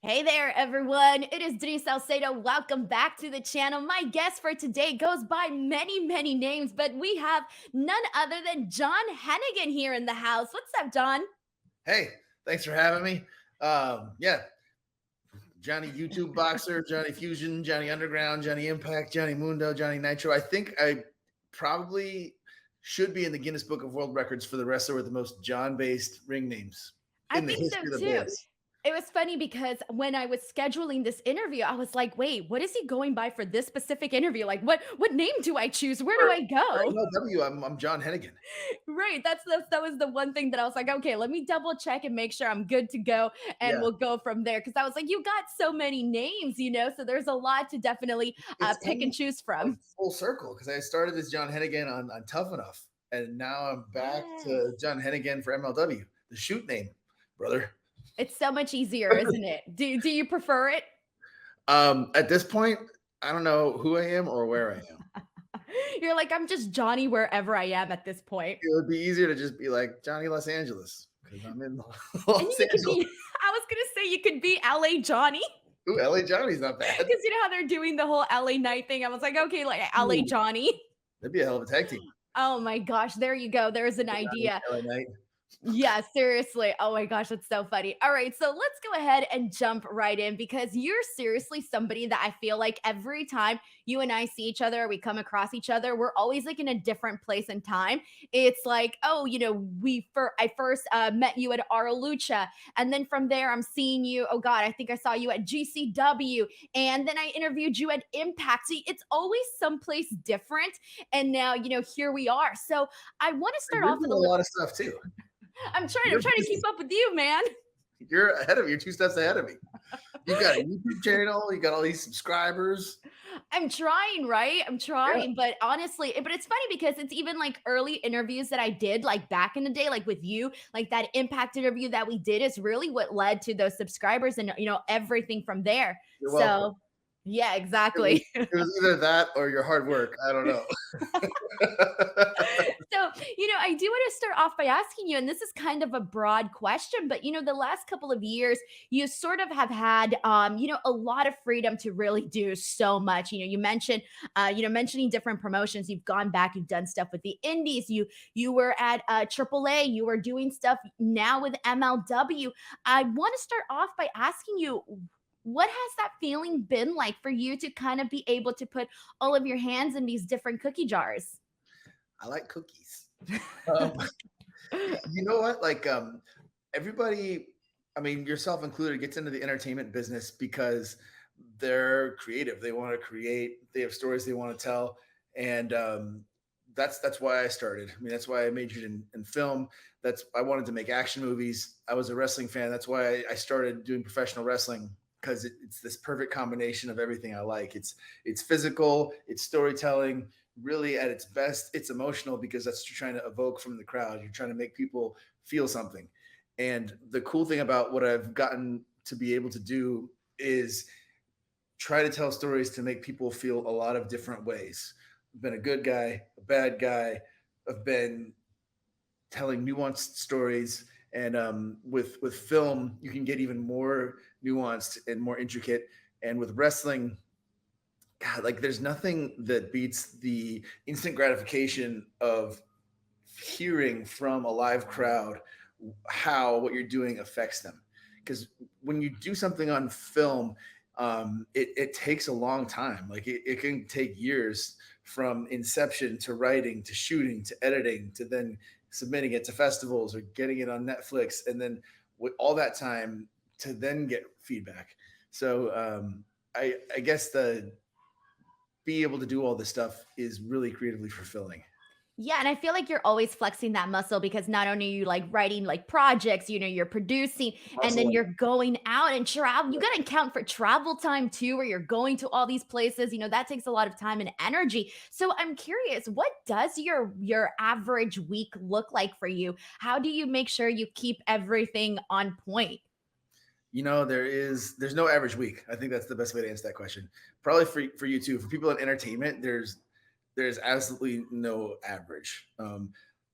Hey there, everyone. It is Denise Salcedo. Welcome back to the channel. My guest for today goes by many, many names, but we have none other than John Hennigan here in the house. What's up, John? Hey, thanks for having me. Yeah, Johnny YouTube Boxer, Johnny Fusion, Johnny Underground, Johnny Impact, Johnny Mundo, Johnny Nitro. I think I probably should be in the Guinness Book of World Records for the wrestler with the most John-based ring names I in the think so history of the too. biz. It was funny because when I was scheduling this interview, I was like, wait, what is he going by for this specific interview? Like, what name do I choose? Where do For, I for go? MLW, I'm John Hennigan. Right. That was the one thing that I was like, okay, let me double check and make sure I'm good to go, and Yeah, we'll go from there. Because I was like, you got so many names, so there's a lot to definitely it's pick and come choose a from. full circle because I started as John Hennigan on Tough Enough, and now I'm back Yes. to John Hennigan for MLW, the shoot name, brother. It's so much easier, isn't it? Do you prefer it? At this point, I don't know who I am or where I am. You're like, I'm just Johnny wherever I am at this point. It would be easier to just be like Johnny Los Angeles because I'm in And Los you could Angeles. be, I was gonna say you could be LA Johnny. Ooh, LA Johnny's not Because bad. you know how they're doing the whole LA night thing. I was like, okay, like LA Ooh, Johnny. that'd be a hell of a tag team. Oh my gosh, there you go. There's an Johnny idea. LA Knight. Yeah, seriously. Oh my gosh, that's so funny. All right, so let's go ahead and jump right in because you're seriously somebody that I feel like every time you and I see each other, we come across each other, we're always like in a different place and time. It's like, oh, I first met you at Ara Lucha, and then from there, I'm seeing you. Oh God, I think I saw you at GCW, and then I interviewed you at Impact. See, it's always someplace different, and now here we are. So I want to start You're off doing with a a little. lot of stuff too. I'm You're trying to keep busy. up with you, man. You're ahead of me. You're two steps ahead of me. You've got a YouTube channel. You got all these subscribers. I'm trying, right? I'm Yeah. trying, but honestly, but it's funny because it's even like early interviews that I did like back in the day, like with you, like that impact interview that we did is really what led to those subscribers and everything from there. You're welcome. So, yeah, It was, exactly. it was either that or your hard work. I don't know. So, I do want to start off by asking you, and this is kind of a broad question, but the last couple of years, you sort of have had, a lot of freedom to really do so much. You mentioned, mentioning different promotions. You've gone back, you've done stuff with the Indies. You were at AAA. You were doing stuff now with MLW. I want to start off by asking you. What has that feeling been like for you to kind of be able to put all of your hands in these different cookie jars? I like cookies. Um, you know what? Everybody, I mean, yourself included, gets into the entertainment business because they're creative. They want to create. They have stories they want to tell, and that's why I started. I mean, that's why I majored in film. That's I wanted to make action movies. I was a wrestling fan. That's why I started doing professional wrestling because it's this perfect combination of everything I like. It's physical. It's storytelling. Really, at its best, it's emotional because that's what you're trying to evoke from the crowd. You're trying to make people feel something. And the cool thing about what I've gotten to be able to do is try to tell stories to make people feel a lot of different ways. I've been a good guy, a bad guy. I've been telling nuanced stories, and with film, you can get even more nuanced and more intricate. And with wrestling, God, like there's nothing that beats the instant gratification of hearing from a live crowd how what you're doing affects them. Because when you do something on film, it takes a long time. Like it can take years from inception to writing to shooting to editing to then submitting it to festivals or getting it on Netflix, and then with all that time to then get feedback. So I guess the be able to do all this stuff is really creatively fulfilling. Yeah, and I feel like you're always flexing that muscle because not only are you like writing like projects, you're producing, and then Hustling. you're going out and travel. You got to account for travel time too, where you're going to all these places. That takes a lot of time and energy. So I'm curious, what does your average week look like for you? How do you make sure you keep everything on point? There's no average week. I think that's the best way to answer that question. Probably for you too. For people in entertainment, there's absolutely no average.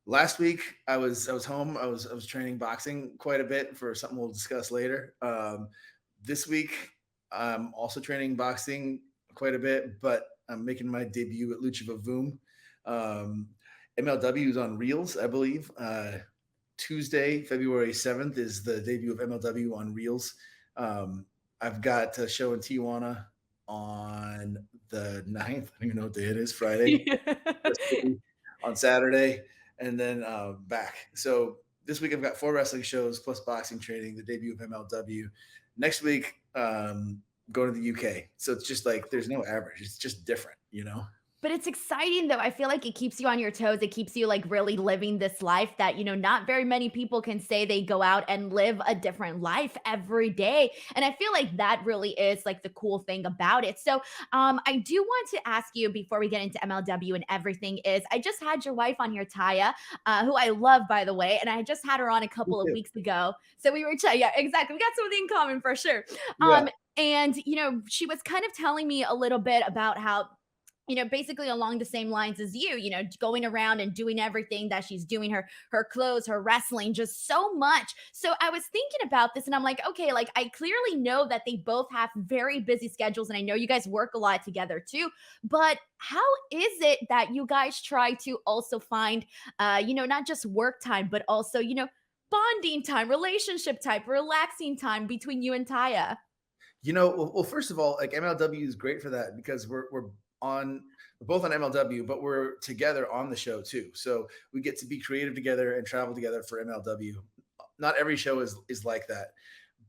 Last week I was home. I was training boxing quite a bit for something we'll discuss later. This week, I'm also training boxing quite a bit, but I'm making my debut at Lucha Vavoom. Um, MLW is on Reels, I believe. Tuesday, February 7th is the debut of MLW on Reels. Um, I've got a show in Tijuana on the 9th. I don't even know what day it is, Friday, on Saturday, and then back. So this week I've got 4 wrestling shows plus boxing training, the debut of MLW. Next week, going to the UK. So it's just like there's no average. It's just different, you know? But it's exciting though. I feel like it keeps you on your toes. It keeps you like really living this life that, not very many people can say they go out and live a different life every day. And I feel like that really is like the cool thing about it. So, I do want to ask you before we get into MLW and everything is I just had your wife on here, Taya, who I love, by the way. And I just had her on a couple of weeks ago. So we were, yeah, exactly. We got something in common for sure. Yeah. And, she was kind of telling me a little bit about how basically along the same lines as you, going around and doing everything that she's doing, her clothes, her wrestling, just so much. So I was thinking about this and I'm like, okay, like I clearly know that they both have very busy schedules and I know you guys work a lot together too. But how is it that you guys try to also find not just work time, but also, bonding time, relationship time, relaxing time between you and Taya? Well, first of all, like MLW is great for that because on we're both on MLW, but we're together on the show too. So we get to be creative together and travel together for MLW. Not every show is like that,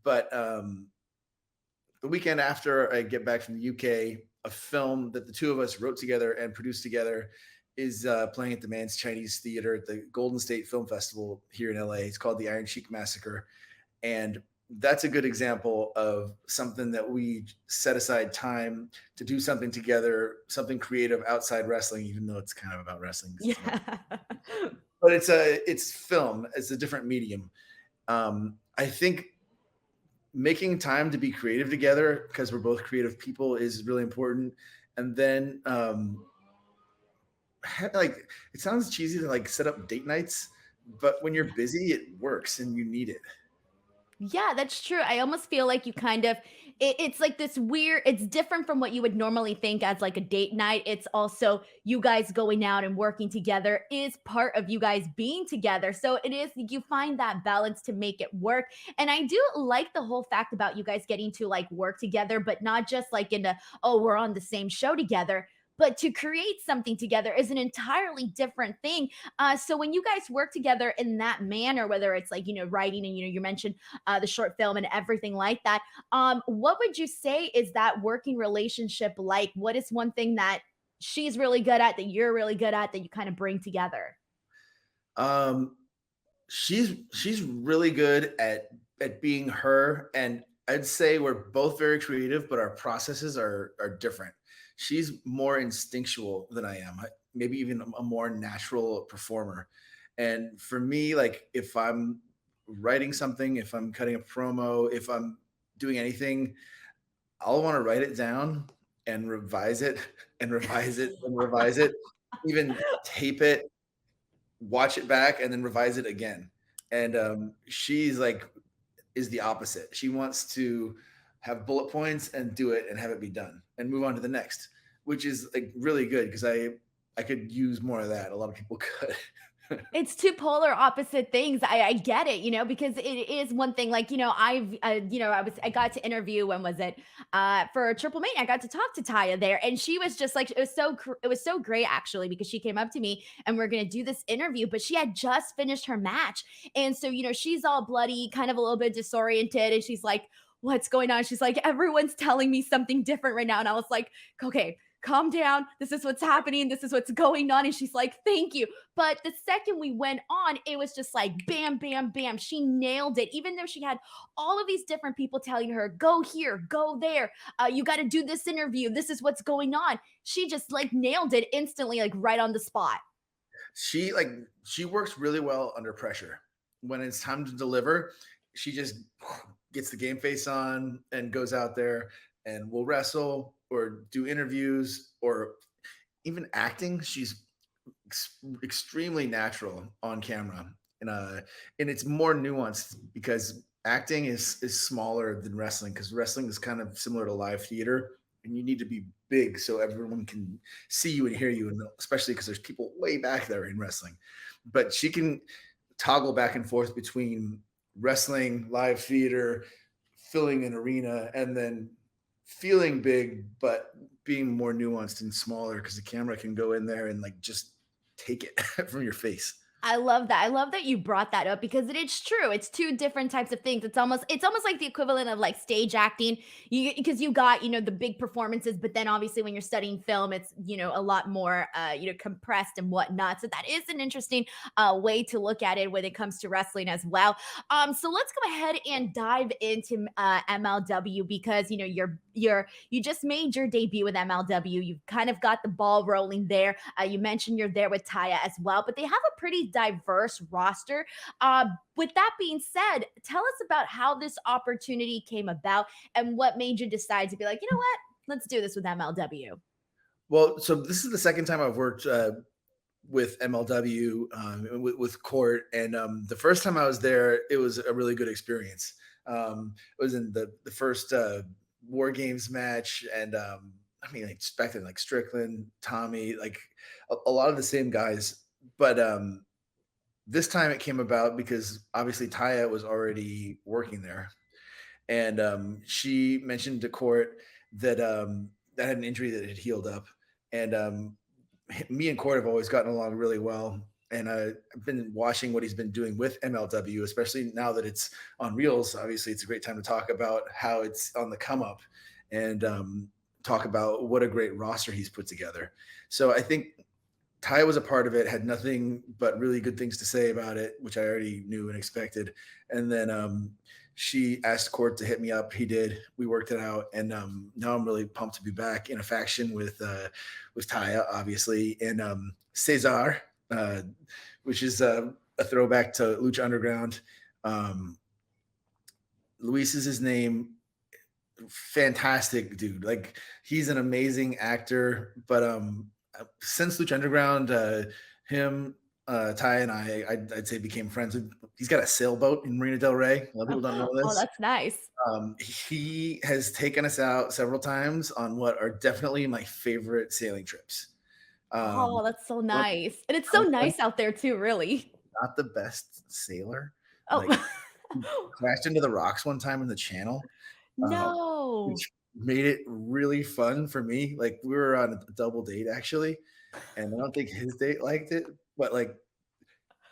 but the weekend after I get back from the UK, a film that the two of us wrote together and produced together is playing at the Man's Chinese Theater at the Golden State Film Festival here in LA. It's called the Iron Sheik Massacre, and that's a good example of something that we set aside time to do something together, something creative outside wrestling, even though it's kind of about wrestling. It's about, Yeah. but it's film. It's a different medium. I think making time to be creative together because we're both creative people is really important. And then like it sounds cheesy to like set up date nights, but when you're busy, it works and you need it. Yeah, that's true. I almost feel like you kind of it's like this weird it's different from what you would normally think as like a date night. It's also you guys going out and working together is part of you guys being together. So it is you find that balance to make it work. And I do like the whole fact about you guys getting to like work together, but not just like in a oh, we're on the same show together. But to create something together is an entirely different thing. So when you guys work together in that manner, whether it's like writing and you mentioned the short film and everything like that. What would you say is that working relationship like? What is one thing that she's really good at that you're really good at that you kind of bring together? Um, she's really good at being her, and I'd say we're both very creative, but our processes are different. She's more instinctual than I am, maybe even a more natural performer. And for me, like if I'm writing something, if I'm cutting a promo, if I'm doing anything, I'll want to write it down and revise it and revise it and revise it, even tape it, watch it back, and then revise it again. And she's like, is the opposite. She wants to have bullet points and do it and have it be done and move on to the next, which is like really good because I could use more of that. A lot of people could. It's two polar opposite things. I get it, because it is one thing. Like, I got to interview when was it for Triple Mania. I got to talk to Taya there, and she was just like, it was so great actually because she came up to me and we're gonna do this interview, but she had just finished her match, and so she's all bloody, kind of a little bit disoriented, and she's like, "What's going on?" She's like, "Everyone's telling me something different right now," and I was like, "Okay." Calm down. This is what's happening. This is what's going on. And she's like, thank you. But the second we went on, it was just like bam, bam, bam. She nailed it. Even though she had all of these different people telling her, go here, go there. You got to do this interview. This is what's going on. She just like nailed it instantly, like right on the spot. She works really well under pressure. When it's time to deliver, she just gets the game face on and goes out there and will wrestle or do interviews or even acting. She's extremely natural on camera, and it's more nuanced because acting is smaller than wrestling because wrestling is kind of similar to live theater, and you need to be big so everyone can see you and hear you, and especially because there's people way back there in wrestling. But she can toggle back and forth between wrestling, live theater, filling an arena, and then feeling big, but being more nuanced and smaller because the camera can go in there and like just take it from your face. I love that. I love that you brought that up because it is true. It's two different types of things. It's almost like the equivalent of like stage acting. You because you got, the big performances, but then obviously when you're studying film, it's, a lot more compressed and whatnot. So that is an interesting way to look at it when it comes to wrestling as well. So let's go ahead and dive into MLW because you just made your debut with MLW. You've kind of got the ball rolling there. You mentioned you're there with Taya as well, but they have a pretty diverse roster. With that being said, tell us about how this opportunity came about and what made you decide to be like, you know what, let's do this with MLW. Well, so this is the second time I've worked with MLW with Court, and the first time I was there, it was a really good experience. It was in the first War Games match, and I mean, I expected like Strickland, Tommy, like a lot of the same guys, but this time it came about because obviously Taya was already working there, and she mentioned to Court that that had an injury that had healed up, and me and Court have always gotten along really well. And I've been watching what he's been doing with MLW, especially now that it's on Reels. Obviously, it's a great time to talk about how it's on the come up and talk about what a great roster he's put together. So I think Ty was a part of it, had nothing but really good things to say about it, which I already knew and expected. And then she asked Court to hit me up. He did. We worked it out, and now I'm really pumped to be back in a faction with Taya, obviously, and Cesar, uh, which is a throwback to Lucha Underground. Um, Luis is his name. Fantastic dude. Like he's an amazing actor, but since Lucha Underground, him, Ty, and I'd say became friends. He's got a sailboat in Marina Del Rey. A lot of people don't know Oh, this. that's nice. He has taken us out several times on what are definitely my favorite sailing trips. Um, Oh, that's so I'm nice. And it's so I'm nice out there too, really. not the best sailor. Like Oh. he crashed into the rocks one time in the channel, No. which made it really fun for me. Like we were on a double date actually, and I don't think his date liked it, but like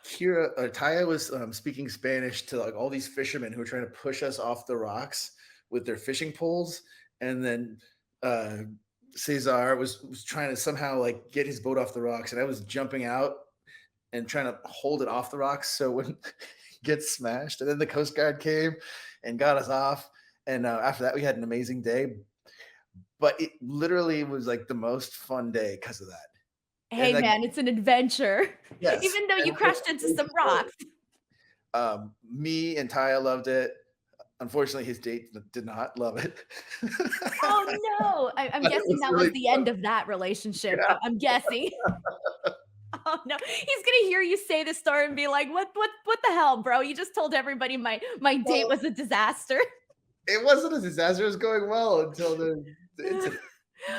Kira Taya was speaking Spanish to like all these fishermen who were trying to push us off the rocks with their fishing poles, and then uh, Cesar was trying to somehow like get his boat off the rocks, and I was jumping out and trying to hold it off the rocks so it wouldn't get smashed. And then the Coast Guard came and got us off, and after that we had an amazing day. But it literally was like the most fun day because of that. And Hey, like man, it's an adventure. yes, Even though you and the crashed into place some is rocks. Me and Taya loved it. Unfortunately, his date did not love it. Oh, no. I'm But it guessing was that was really the fun. end of that relationship. Yeah. I'm guessing. Oh, no. He's gonna hear you say this story and be like, "What the hell, bro? You just told everybody my date Well, was a disaster." it wasn't a disaster. It was going well until the incident.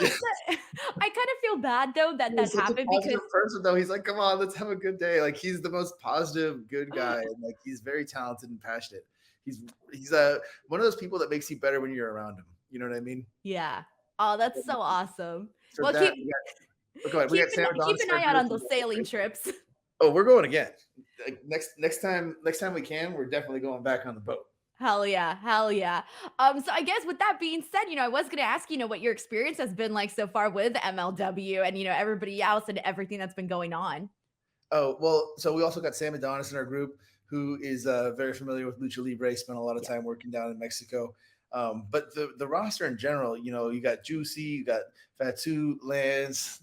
Yeah. But I kinda feel bad though that He that was such a happened because positive person, though. He's like, "Come on, let's have a good day." Like, he's the most positive, good guy, and like, he's very talented and passionate. He's he's one of those people that makes you better when you're around him. You know what I mean? Yeah. Oh, that's so awesome. So Well, that we got. Oh, go ahead. We got Sam keep Adonis an in our eye out group. on those sailing trips. Oh, we're going again. Like next time we can, we're definitely going back on the boat. Hell yeah, hell yeah. So I guess with that being said, I was gonna ask, what your experience has been like so far with MLW and everybody else and everything that's been going on. Oh well, so we also got Sam Adonis in our group, who is very familiar with lucha libre. Spent a lot of Yeah. time working down in Mexico. But the roster in general, you got Juicy, you got Fatu, Lance,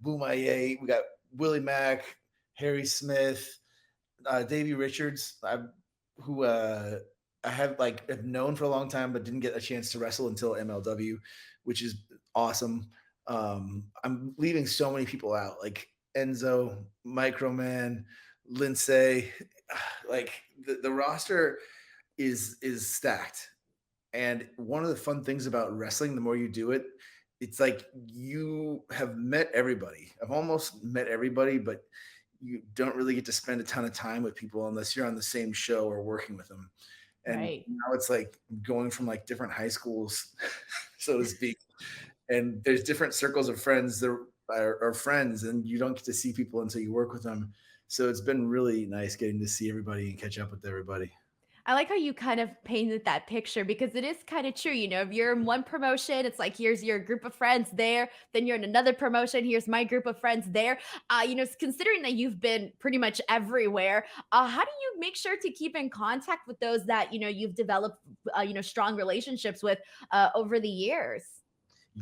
Boomaye, we got Willie Mack, Harry Smith, Davey Richards, who I have known for a long time, but didn't get a chance to wrestle until MLW, which is awesome. I'm leaving so many people out, like Enzo, Microman, Lindsay, like the roster. is stacked. And one of the fun things about wrestling, the more you do it, it's like you have met everybody. I've almost met everybody, but you don't really get to spend a ton of time with people unless you're on the same show or working with them. And Right. now it's like going from like different high schools, so to speak. And there's different circles of friends that are friends, and you don't get to see people until you work with them. So it's been really nice getting to see everybody and catch up with everybody. I like how you kind of painted that picture because it is kind of true. If you're in one promotion, it's like here's your group of friends there. Then you're in another promotion. Here's my group of friends there. Considering that you've been pretty much everywhere, how do you make sure to keep in contact with those that you've developed, strong relationships with over the years?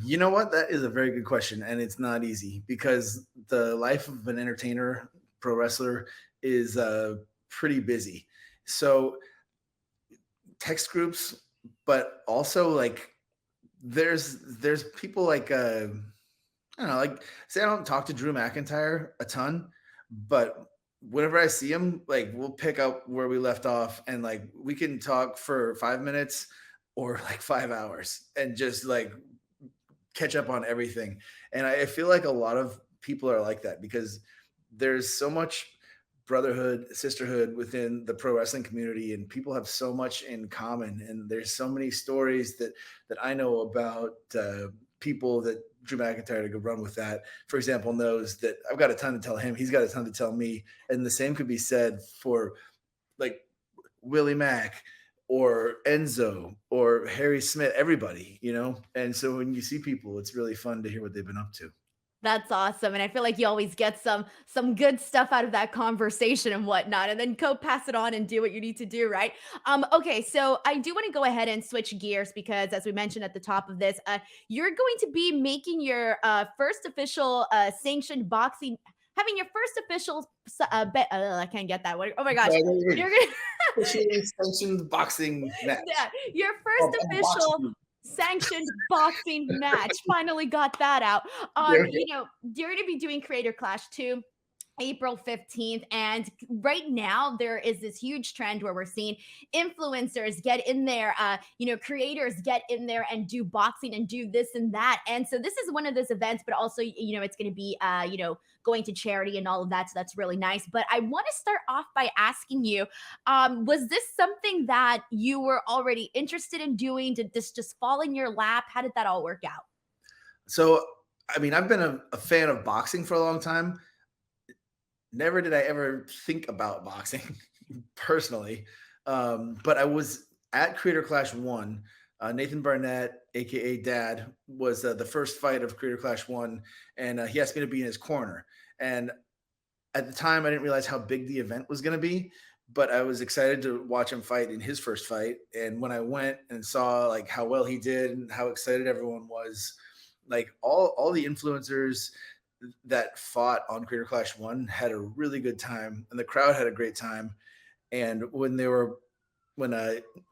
You know what? That is a very good question, and it's not easy because the life of an entertainer, pro wrestler, is pretty busy. So text groups, but also like there's people like I don't know, like say I don't talk to Drew McIntyre a ton, but whenever I see him, like we'll pick up where we left off and like we can talk for 5 minutes or like 5 hours and just like catch up on everything. And I feel like a lot of people are like that because there's so much brotherhood, sisterhood within the pro wrestling community, and people have so much in common. And there's so many stories that I know about people that Drew McIntyre to go run with that, for example, knows that I've got a ton to tell him. He's got a ton to tell me, and the same could be said for like Willie Mack or Enzo or Harry Smith, everybody, you know? And so when you see people, it's really fun to hear what they've been up to. That's awesome, and I feel like you always get some good stuff out of that conversation and whatnot, and then go pass it on and do what you need to do, right? Okay, so I do want to go ahead and switch gears because, as we mentioned at the top of this, you're going to be making your first official sanctioned boxing, having your first official. I can't get that word. Oh my gosh, you're gonna Officially sanctioned boxing match. yeah, your Oh, first I'm official boxing. sanctioned boxing match. Finally got that out. There we go. You're going to be doing Creator Clash 2 April 15th. And right now, there is this huge trend where we're seeing influencers get in there, creators get in there and do boxing and do this and that. And so this is one of those events, but also, it's going to be, going to charity and all of that. So that's really nice. But I want to start off by asking you, was this something that you were already interested in doing? Did this just fall in your lap? How did that all work out? So, I mean, I've been a fan of boxing for a long time. Never did I ever think about boxing personally. But I was at Creator Clash 1. Nathan Barnett, aka Dad, was the first fight of Creator Clash 1, and he asked me to be in his corner. And at the time, I didn't realize how big the event was going to be, but I was excited to watch him fight in his first fight. And when I went and saw like how well he did and how excited everyone was, like all the influencers that fought on Creator Clash 1 had a really good time, and the crowd had a great time. And when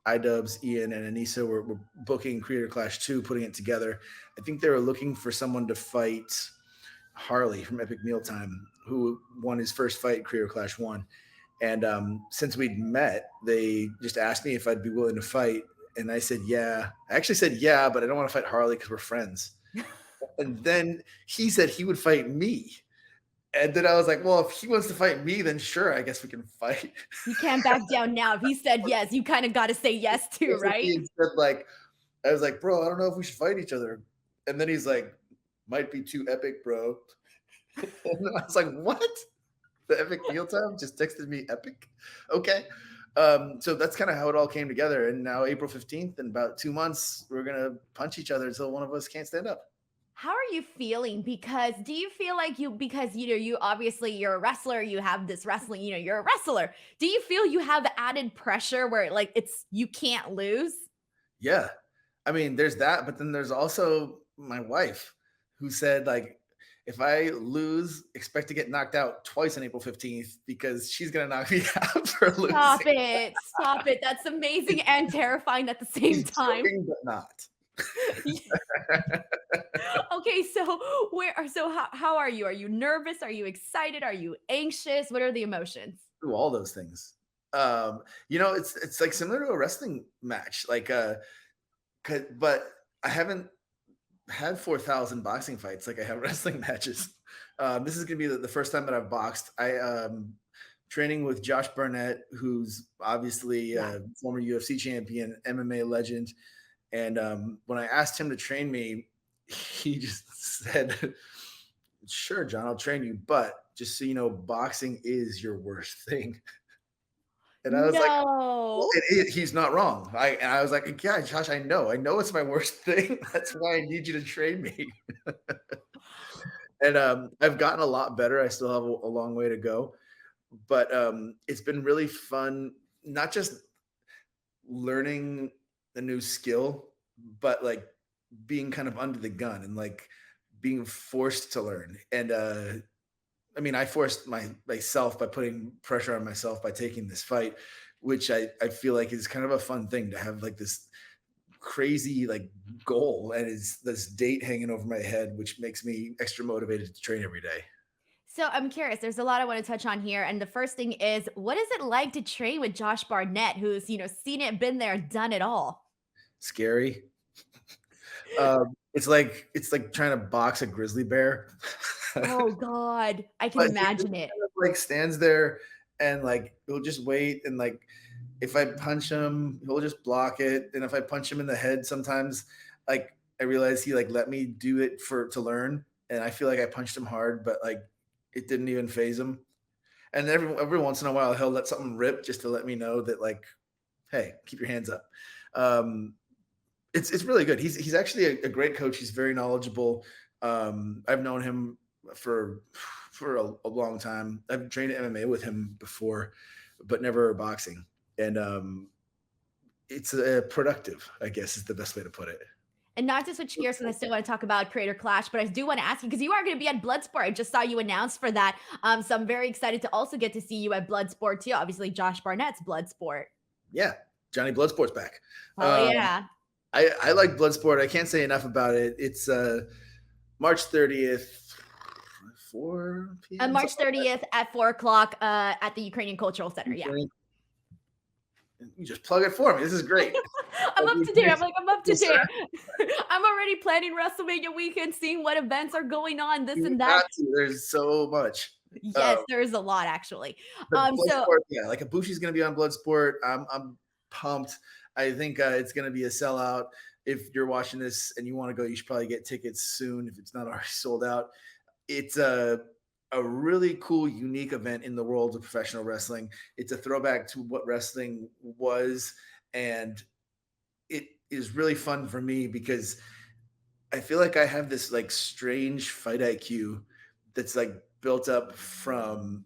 iDubbbz, Ian, and Anissa were booking Creator Clash 2, putting it together, I think they were looking for someone to fight Harley from Epic Mealtime, who won his first fight in Creator Clash 1. And since we'd met, they just asked me if I'd be willing to fight. And I said, yeah. I actually said, yeah, but I don't want to fight Harley because we're friends. And then he said he would fight me. And then I was like, well, if he wants to fight me, then sure, I guess we can fight. You can't back down now. If he said yes, you kind of got to say yes too, right? He said, like, I was like, bro, I don't know if we should fight each other. And then he's like, might be too epic, bro. And I was like, what? The Epic Mealtime just texted me epic. Okay. So that's kind of how it all came together. And now April 15th, in about 2 months, we're gonna punch each other until one of us can't stand up. How are you feeling? Because do you feel like because you obviously you're a wrestler, you have this wrestling, you're a wrestler. Do you feel you have added pressure where like it's you can't lose? Yeah. I mean, there's that, but then there's also my wife who said, like, if I lose, expect to get knocked out twice on April 15th because she's gonna knock me out for Stop losing. it. Stop it. That's amazing and terrifying at the same She's time. joking, but not. Okay, so how are you? Are you nervous? Are you excited? Are you anxious? What are the emotions? Do all those things. It's like similar to a wrestling match, like, but I haven't had 4,000 boxing fights like I have wrestling matches. This is gonna be the first time that I've boxed. Training with Josh Barnett, who's obviously Yeah. a former UFC champion, MMA legend. And when I asked him to train me, he just said, "Sure, John, I'll train you, but just so you know, boxing is your worst thing." And I was like, "Well, No. he's not wrong." I was like, "Yeah, Josh, I know it's my worst thing. That's why I need you to train me." And I've gotten a lot better. I still have a long way to go, but it's been really fun, not just learning a new skill, but like being kind of under the gun and like being forced to learn. And I mean, I forced myself by putting pressure on myself by taking this fight, which I feel like is kind of a fun thing to have like this crazy like goal and is this date hanging over my head, which makes me extra motivated to train every day. So I'm curious, there's a lot I want to touch on here. And the first thing is, what is it like to train with Josh Barnett, who's, seen it, been there, done it all? Scary. It's like trying to box a grizzly bear. Oh God, I can But he just imagine it. kind of, like, stands there and, like, he'll just wait and, like, if I punch him, he'll just block it, and if I punch him in the head sometimes, like, I realize he, like, let me do it for to learn, and I feel like I punched him hard, but, like, it didn't even phase him, and every once in a while, he'll let something rip just to let me know that, like, "Hey, keep your hands up." Um, it's really good. He's actually a great coach. He's very knowledgeable. I've known him for a long time. I've trained MMA with him before, but never boxing. And it's productive, I guess, is the best way to put it. And not to switch gears, because I still want to talk about Creator Clash, but I do want to ask you because you are going to be at Bloodsport. I just saw you announced for that. So I'm very excited to also get to see you at Bloodsport too. Obviously, Josh Barnett's Bloodsport. Yeah, Johnny Bloodsport's back. Hell Um, yeah. I like Bloodsport. I can't say enough about it. It's March 30th, 4 p.m. March something like 30th at 4 o'clock at the Ukrainian Cultural Center. Yeah. that. You just plug it for me. This is great. I'm up to date. I'm like, I'm up to Yes, sir. date. I'm already planning WrestleMania weekend, seeing what events are going on, this You and that. got to. There's so much. Yes, Um, there is a lot actually. but So Bloodsport, yeah, like Ibushi's gonna be on Bloodsport. I'm pumped. I think it's gonna be a sellout. If you're watching this and you want to go, you should probably get tickets soon if it's not already sold out. It's a really cool, unique event in the world of professional wrestling. It's a throwback to what wrestling was, and it is really fun for me because I feel like I have this like strange fight IQ that's like built up from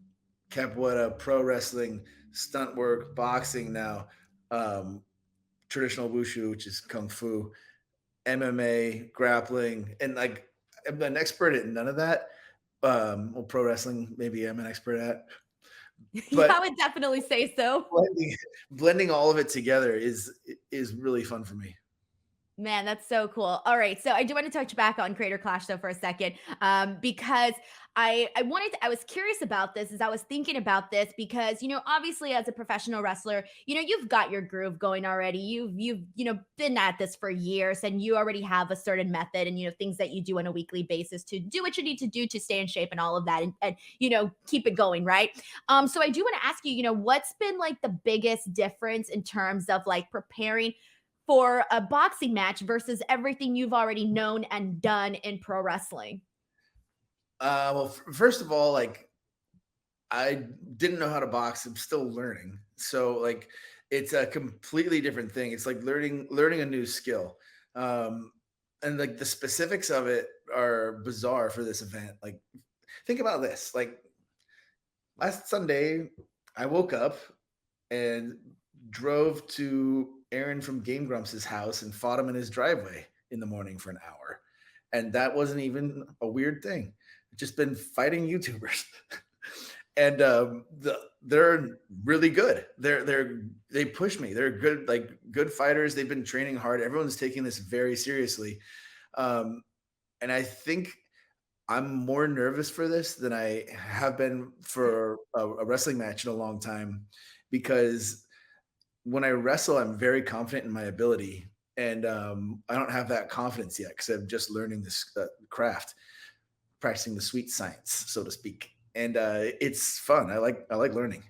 capoeira, pro wrestling, stunt work, boxing now, um, traditional wushu, which is kung fu, MMA, grappling, and like I'm an expert at none of that. Well, pro wrestling, maybe I'm an expert at, yeah, but I would definitely say so. blending, blending all of it together is really fun for me. Man, that's so cool. All right, so I do want to touch back on Creator Clash though for a second, because I was curious about this as I was thinking about this because obviously as a professional wrestler, you've got your groove going already. You've been at this for years, and you already have a certain method and things that you do on a weekly basis to do what you need to do to stay in shape and all of that, and keep it going, right? So I do want to ask you, what's been like the biggest difference in terms of like preparing for a boxing match versus everything you've already known and done in pro wrestling? Well, first of all, like I didn't know how to box. I'm still learning. So like it's a completely different thing. It's like learning a new skill. Um and like the specifics of it are bizarre for this event. Like think about this. Like last Sunday, I woke up and drove to Aaron from Game Grumps' house and fought him in his driveway in the morning for an hour. And that wasn't even a weird thing. I've just been fighting YouTubers. And they're really good. They push me. They're good, like good fighters. They've been training hard. Everyone's taking this very seriously, um, and I think I'm more nervous for this than I have been for a wrestling match in a long time. because when I wrestle, I'm very confident in my ability, and I don't have that confidence yet because I'm just learning this craft, practicing the sweet science, so to speak. And it's fun. I like learning.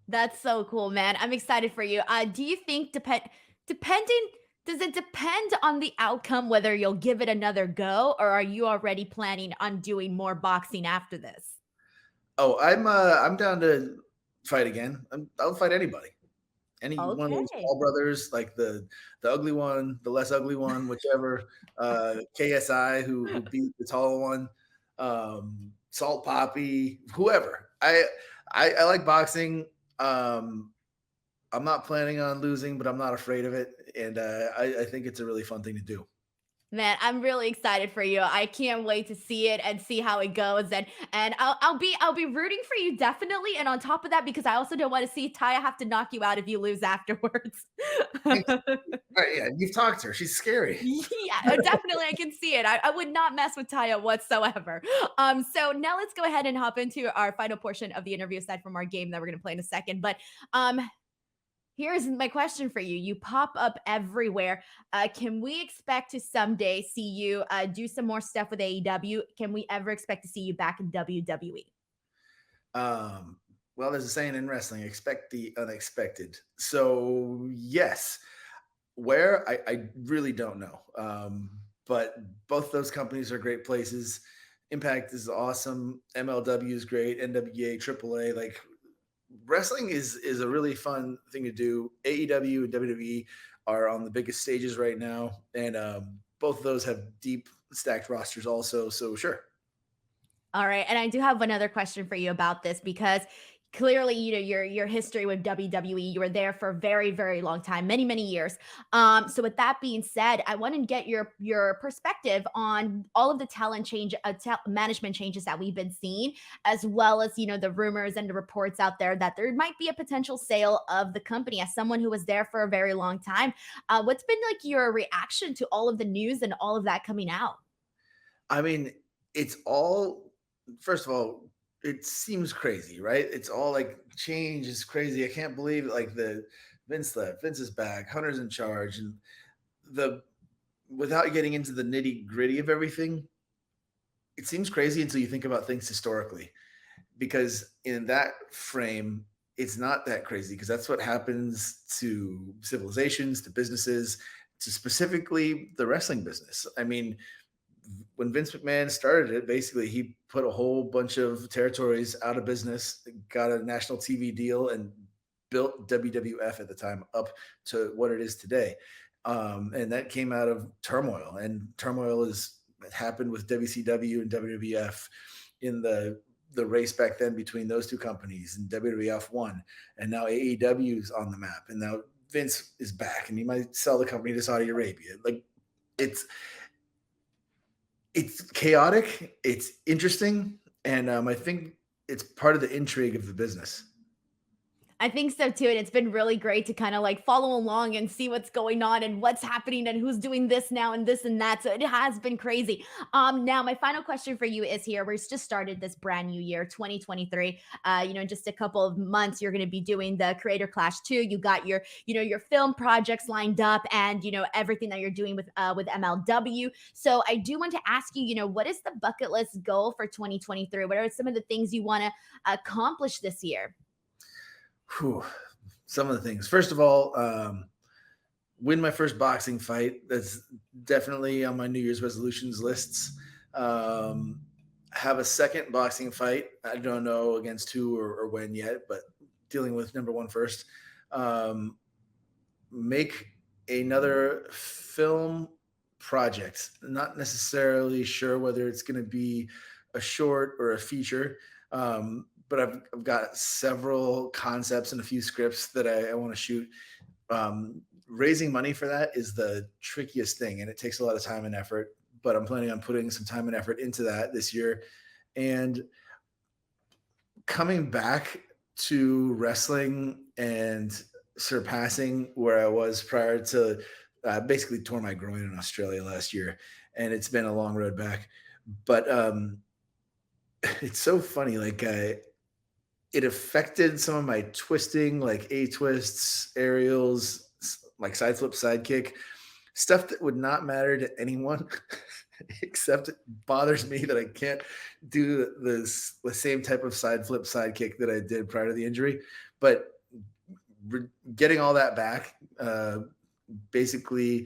That's so cool, man. I'm excited for you. Do you think depending does it depend on the outcome whether you'll give it another go, or are you already planning on doing more boxing after this? Oh, I'm down to fight again. I'll fight anybody. Any one of those Okay. Paul brothers, like the ugly one, the less ugly one, whichever. KSI who beat the tall one, Salt Poppy, whoever. I like boxing. Um, I'm not planning on losing, but I'm not afraid of it, and I think it's a really fun thing to do. Man, I'm really excited for you. I can't wait to see it and see how it goes. And I'll be rooting for you definitely. And on top of that, because I also don't want to see Taya have to knock you out if you lose afterwards. Thanks. Right, yeah, you've talked to her. She's scary. Yeah, definitely, I can see it. I would not mess with Taya whatsoever. So now let's go ahead and hop into our final portion of the interview, aside from our game that we're gonna play in a second. But um, here's my question for you. You pop up everywhere. Can we expect to someday see you do some more stuff with AEW? Can we ever expect to see you back in WWE? Um, well, there's a saying in wrestling: expect the unexpected. So yes, where I really don't know. But both those companies are great places. Impact is awesome. MLW is great. NWA, AAA, like wrestling is a really fun thing to do. AEW and WWE are on the biggest stages right now, and both of those have deep stacked rosters also. So sure. All right, and I do have another question for you about this because clearly, your history with WWE, you were there for a very, very long time, many, many years. So with that being said, I want to get your perspective on all of the management changes that we've been seeing, as well as the rumors and the reports out there that there might be a potential sale of the company. As someone who was there for a very long time, what's been like your reaction to all of the news and all of that coming out? I mean, it's all first of all, it seems crazy, right? It's all like change is crazy. I can't believe it. Like the Vince left, Vince is back, Hunter's in charge, and the without getting into the nitty gritty of everything, it seems crazy until you think about things historically. Because in that frame, it's not that crazy because that's what happens to civilizations, to businesses, to specifically the wrestling business. I mean, when Vince McMahon started it, basically he put a whole bunch of territories out of business, got a national TV deal, and built WWF at the time up to what it is today. And that came out of turmoil, and turmoil is it happened with WCW and WWF in the race back then between those two companies, and WWF won, and now AEW is on the map, and now Vince is back, and he might sell the company to Saudi Arabia. Like it's it's chaotic, it's interesting, and, I think it's part of the intrigue of the business. I think so too. And it's been really great to kind of like follow along and see what's going on and what's happening and who's doing this now and this and that. So it has been crazy. Now my final question for you is here. We're just started this brand new year, 2023. In just a couple of months, you're gonna be doing the Creator Clash 2. You got your film projects lined up and everything that you're doing with MLW. So I do want to ask you, what is the bucket list goal for 2023? What are some of the things you want to accomplish this year? Whew. Some of the things. First of all, win my first boxing fight. That's definitely on my New Year's resolutions lists. Um, have a second boxing fight. I don't know against who or when yet, but dealing with number one first. Um, make another film project. Not necessarily sure whether it's going to be a short or a feature, but I've got several concepts and a few scripts that I want to shoot. Raising money for that is the trickiest thing, and it takes a lot of time and effort. But I'm planning on putting some time and effort into that this year, and coming back to wrestling and surpassing where I was prior to basically tore my groin in Australia last year, and it's been a long road back. But it's so funny. Like it affected some of my twisting, like A twists, aerials, like side flip, side kick, stuff that would not matter to anyone, except it bothers me that I can't do the same type of side flip, side kick that I did prior to the injury. But getting all that back, basically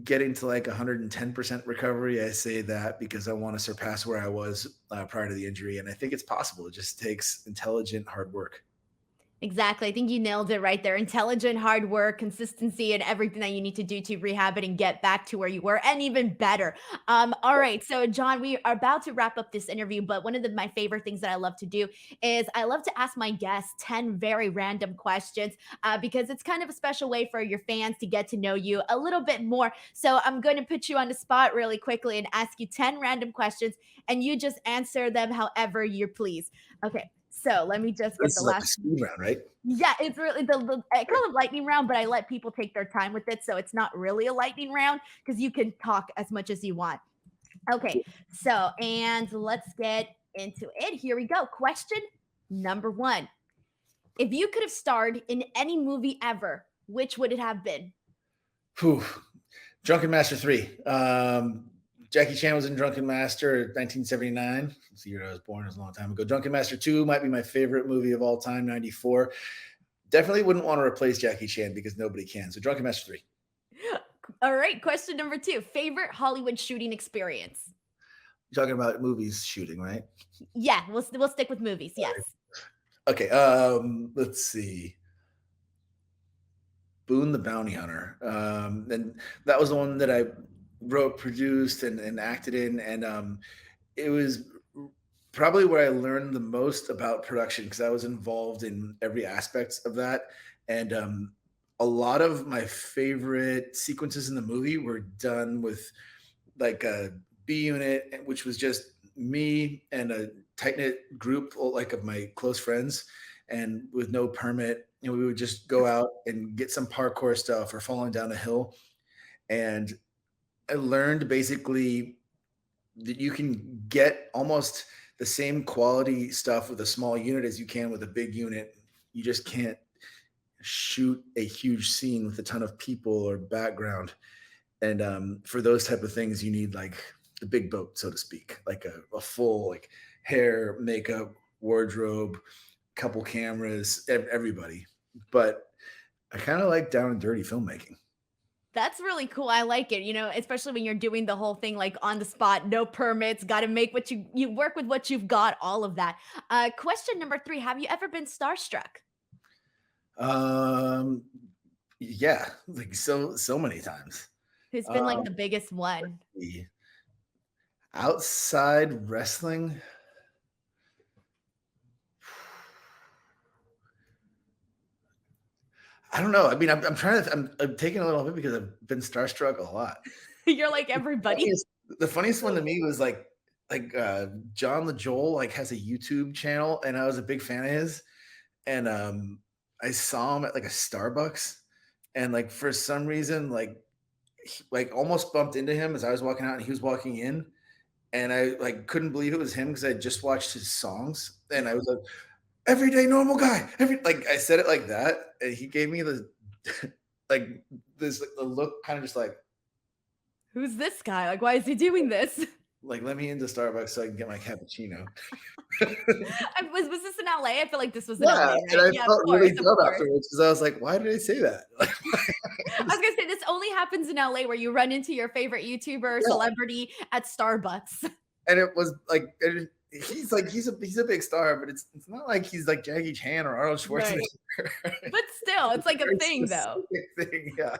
getting to like 110% recovery. I say that because I want to surpass where I was prior to the injury. And I think it's possible. It just takes intelligent hard work. Exactly. I think you nailed it right there. Intelligent, hard work, consistency, and everything that you need to do to rehab it and get back to where you were, and even better. All right. So, John, we are about to wrap up this interview, but one of my favorite things that I love to do is I love to ask my guests 10 very random questions because it's kind of a special way for your fans to get to know you a little bit more. So, I'm going to put you on the spot really quickly and ask you 10 random questions, and you just answer them however you please. Okay. So let me just get This the is like a last. speed round, right? Yeah, it's really the I call it lightning round, but I let people take their time with it, so it's not really a lightning round because you can talk as much as you want. Okay, so and let's get into it. Here we go. Question number one: if you could have starred in any movie ever, which would it have been? Whew. Drunken Master 3. Jackie Chan was in Drunken Master 1979. It's the year I was born. It was a long time ago. Drunken Master 2 might be my favorite movie of all time, 94. Definitely wouldn't want to replace Jackie Chan because nobody can. So Drunken Master 3. All right, question number two: favorite Hollywood shooting experience? You're talking about movies shooting, right? Yeah, we'll stick with movies. Yes. Okay. Let's see. Boone the Bounty Hunter. And that was the one that I wrote, produced, and acted in. And it was probably where I learned the most about production because I was involved in every aspect of that. And a lot of my favorite sequences in the movie were done with like a B unit, which was just me and a tight knit group like of my close friends, and with no permit. We would just go out and get some parkour stuff or falling down a hill. And I learned basically that you can get almost the same quality stuff with a small unit as you can with a big unit. You just can't shoot a huge scene with a ton of people or background. And for those type of things, you need like the big boat, so to speak, like a full like hair, makeup, wardrobe, couple cameras, everybody. But I kind of like down and dirty filmmaking. That's really cool. I like it. Especially when you're doing the whole thing like on the spot, no permits, got to make what you work with what you've got, all of that. Question number three: have you ever been starstruck? Um, yeah, like so many times. Who's been like Um, the biggest one? the outside wrestling. I don't know. I mean, I'm trying to. I'm taking a little bit because I've been starstruck a lot. You're like everybody. Funniest, the funniest one to me was like John LaJoel like has a YouTube channel, and I was a big fan of his. And I saw him at like a Starbucks, and like for some reason, like almost bumped into him as I was walking out, and he was walking in, and I like couldn't believe it was him because I just watched his songs, and I was like, everyday normal guy. Like I said it like that, and he gave me the like this like, the look, kind of just Who's this guy? Like, why is he doing this? like let me into Starbucks so I can get my cappuccino. Was this in LA? I feel like this was in Yeah, LA, and right? I Yeah, of felt course, really of dumb course. afterwards because I was like, why did I say that? Like, I was gonna say this only happens in LA where you run into your favorite YouTuber yeah. celebrity at Starbucks. And it was like he's a big star, but it's not like he's like Jackie Chan or Arnold Schwarzenegger. Right. But still, It's it's a like a very thing though. specific thing. Yeah.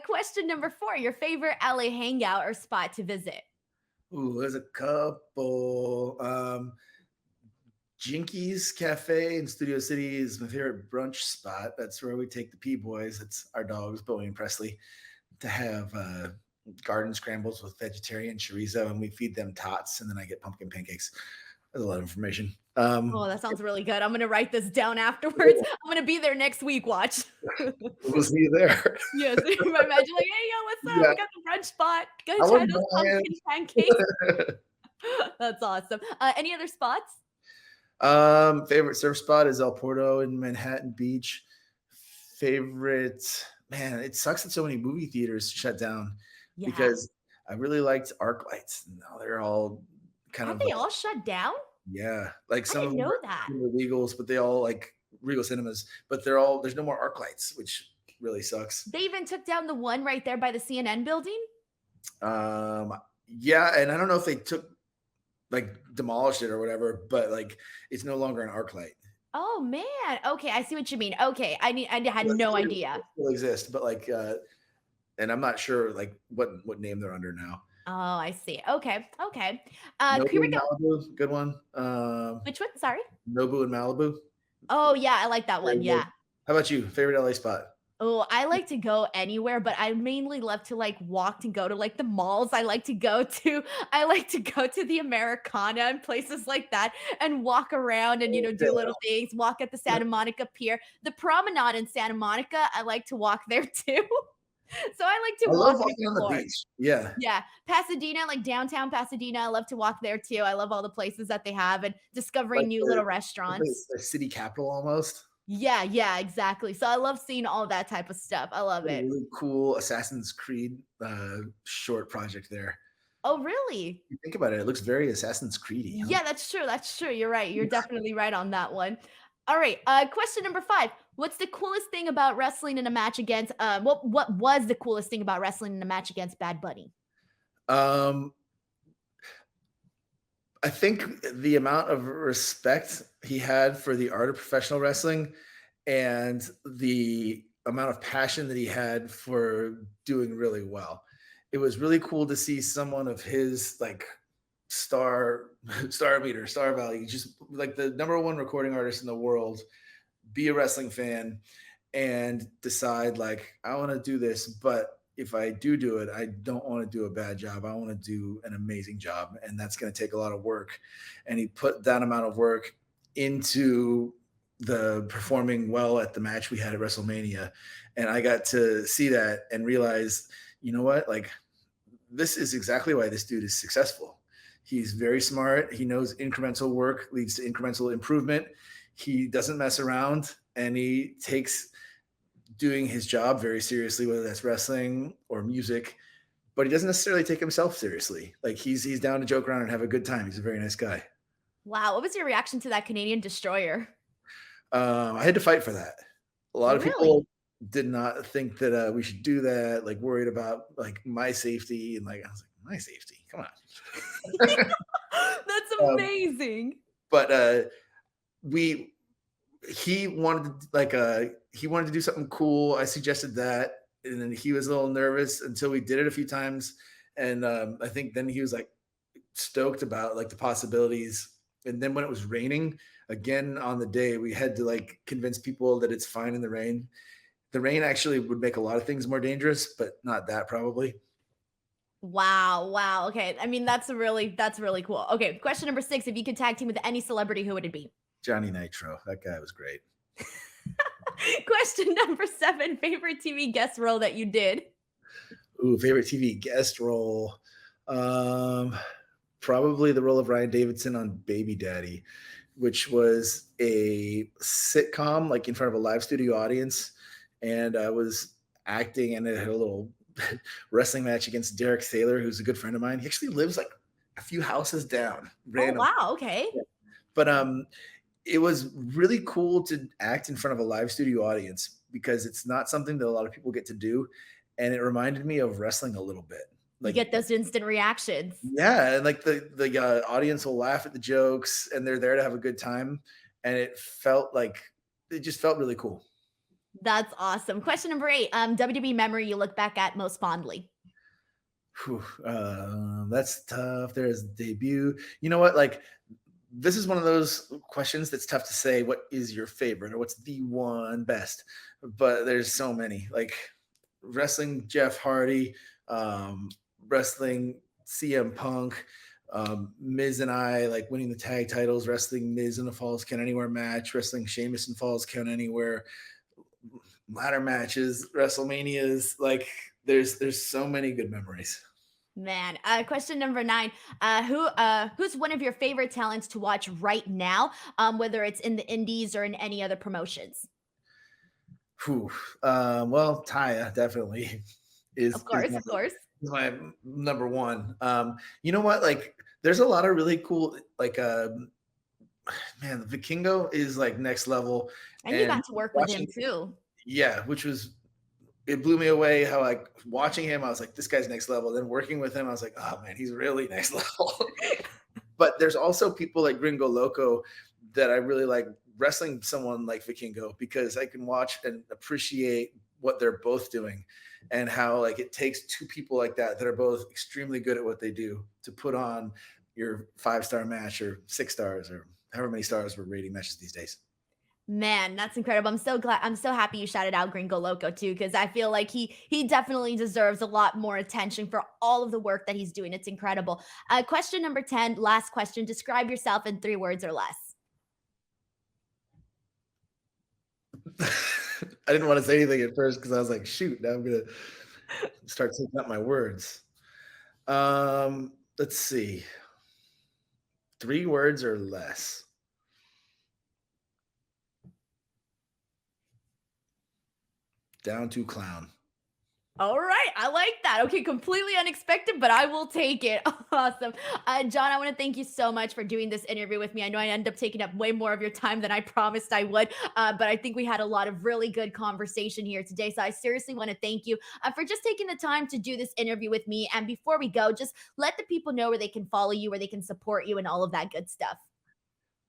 Question number four: your favorite LA hangout or spot to visit? Ooh, there's a couple. Jinkies Cafe in Studio City is my favorite brunch spot. That's where we take the P Boys. It's our dogs, Bowie and Presley, to have garden scrambles with vegetarian chorizo, and we feed them tots, and then I get pumpkin pancakes. There's a lot of information. Oh, that sounds really good. I'm gonna write this down afterwards. I'm gonna be there next week. Watch. We'll see you there. Yes, imagine like, hey, yo, what's up? Yeah, We got the brunch spot. I Gotta try wouldn't those pumpkin mind. pancakes. That's awesome. Any other spots? Favorite surf spot is El Porto in Manhattan Beach. Favorite, man, it sucks that so many movie theaters shut down Yeah. because I really liked arc lights. Now they're all kind Have of they all shut down? yeah, like I some of didn't them know are that. in the Regals, but they all like Regal Cinemas, but they're all there's no more arc lights, which really sucks. They even took down the one right there by the CNN building? Um, yeah, and I don't know if they took like demolished it or whatever, but like it's no longer an arc light. Oh, man. Okay, I see what you mean. Okay, I had But no they idea. still exist, but like and I'm not sure like what name they're under now. Oh, I see. Okay, okay. Here Nobu we in go. Malibu, good one. Which one? Sorry? Nobu in Malibu, Oh, yeah, I like that very one, good. yeah. How about you? Favorite LA spot? Oh, I like to go anywhere, but I mainly love to, like, walk and go to, like, the malls. I like to go to the Americana and places like that and walk around and, do little things, walk at the Santa Monica Pier. The promenade in Santa Monica, I like to walk there too. So I like to I love walk and walking on the explore. beach. Yeah, Yeah, Pasadena, like downtown Pasadena, I love to walk there too. I love all the places that they have and discovering like new the little restaurants. the city capital almost. Yeah, yeah, exactly. So I love seeing all that type of stuff. I love A it. really cool Assassin's Creed short project there. Oh, really? You think about it, it looks very Assassin's Creedy, huh? Yeah, that's true, that's true. You're right. You're definitely right on that one. All right, question number 5. What's the coolest thing about wrestling in a match against what was the coolest thing about wrestling in a match against Bad Bunny? Um, I think the amount of respect he had for the art of professional wrestling and the amount of passion that he had for doing really well. It was really cool to see someone of his like star star meter, star value, just like the number one recording artist in the world, be a wrestling fan and decide like I want to do this, but if I do it, I don't want to do a bad job. I want to do an amazing job, and that's going to take a lot of work. And he put that amount of work into the performing well at the match we had at WrestleMania, and I got to see that and realize, you know what, like this is exactly why this dude is successful. He's very smart. He knows incremental work leads to incremental improvement. He doesn't mess around and he takes doing his job very seriously, whether that's wrestling or music, but he doesn't necessarily take himself seriously. Like he's down to joke around and have a good time. He's a very nice guy. Wow, what was your reaction to that Canadian destroyer? I had to fight for that. A lot of Really? people did not think that we should do that, like worried about like my safety. And like, I was like, my safety, come on. That's um, amazing. but we he wanted he wanted to do something cool. I suggested that, and then he was a little nervous until we did it a few times, and I think then he was like stoked about like the possibilities. And then when it was raining again on the day, we had to like convince people that it's fine in the rain. The rain actually would make a lot of things more dangerous, but not that probably. Wow, wow, okay, I mean, that's really cool. Okay, question number 6, if you could tag team with any celebrity, who would it be? Johnny Nitro, that guy was great. Question number 7, favorite TV guest role that you did? Ooh, favorite TV guest role. Um, Probably the role of Ryan Davidson on Baby Daddy, which was a sitcom like in front of a live studio audience. And I was acting and it had a little wrestling match against Derek Thaler, who's a good friend of mine. He actually lives like a few houses down, Oh, random. wow, okay. But it was really cool to act in front of a live studio audience because it's not something that a lot of people get to do. And it reminded me of wrestling a little bit. You Like get those instant reactions. yeah, and like the audience will laugh at the jokes, and they're there to have a good time, and it just felt really cool. That's awesome. Question number 8, WWE memory you look back at most fondly? Whew, that's tough. There's debut. You know what? Like this is one of those questions that's tough to say. What is your favorite, or what's the one best? But there's so many. Like wrestling Jeff Hardy, um, wrestling CM Punk, Miz and I like winning the tag titles, wrestling Miz in the Falls Count Anywhere match, wrestling Sheamus in Falls Count Anywhere, ladder matches, WrestleManias. Like there's so many good memories. Man, question number 9. Who's one of your favorite talents to watch right now? Whether it's in the indies or in any other promotions. Whew. Well, Taya definitely is Of course. my number one. You know what? Like, there's a lot of really cool, like, man, the Vikingo is like next level, And you and got to work with him watching, too. yeah, which was it blew me away how like watching him, I was like, this guy's next level. Then working with him, I was like, oh man, he's really next level. But there's also people like Gringo Loco that I really like wrestling someone like Vikingo because I can watch and appreciate what they're both doing and how like it takes two people like that are both extremely good at what they do to put on your 5-star match or 6 stars or however many stars we're rating matches these days. Man, that's incredible. I'm so glad. I'm so happy you shouted out Gringo Loco too, because I feel like he definitely deserves a lot more attention for all of the work that he's doing. It's incredible. Question number 10, last question. Describe yourself in 3 words or less. I didn't want to say anything at first because I was like, shoot, now I'm gonna start taking up my words. Let's see. 3 words or less. Down to clown. All right, I like that. Okay, completely unexpected, but I will take it. Awesome. John, I want to thank you so much for doing this interview with me. I know I ended up taking up way more of your time than I promised I would, but I think we had a lot of really good conversation here today. So I seriously want to thank you for just taking the time to do this interview with me. And before we go, just let the people know where they can follow you, where they can support you, and all of that good stuff.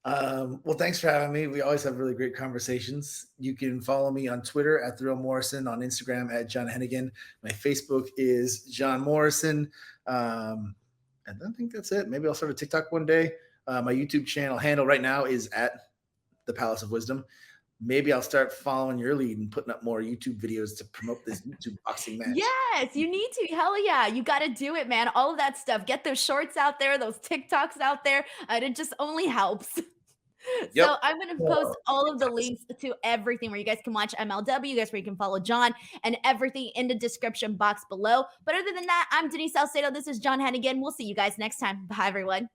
Well, thanks for having me. We always have really great conversations. You can follow me on Twitter at The Real Morrison, on Instagram at John Hennigan. My Facebook is John Morrison. And I think that's it. Maybe I'll start a TikTok one day. My YouTube channel handle right now is at The Palace of Wisdom. Maybe I'll start following your lead and putting up more YouTube videos to promote this YouTube boxing match. Yes, you need to. Hell yeah. You got to do it, man. All of that stuff. Get those shorts out there, those TikToks out there. And it just only helps. Yep. So I'm going to post all of the links to everything where you guys can watch MLW, guys, where you can follow John and everything in the description box below. But other than that, I'm Denise Salcedo. This is John Hennigan. We'll see you guys next time. Bye, everyone.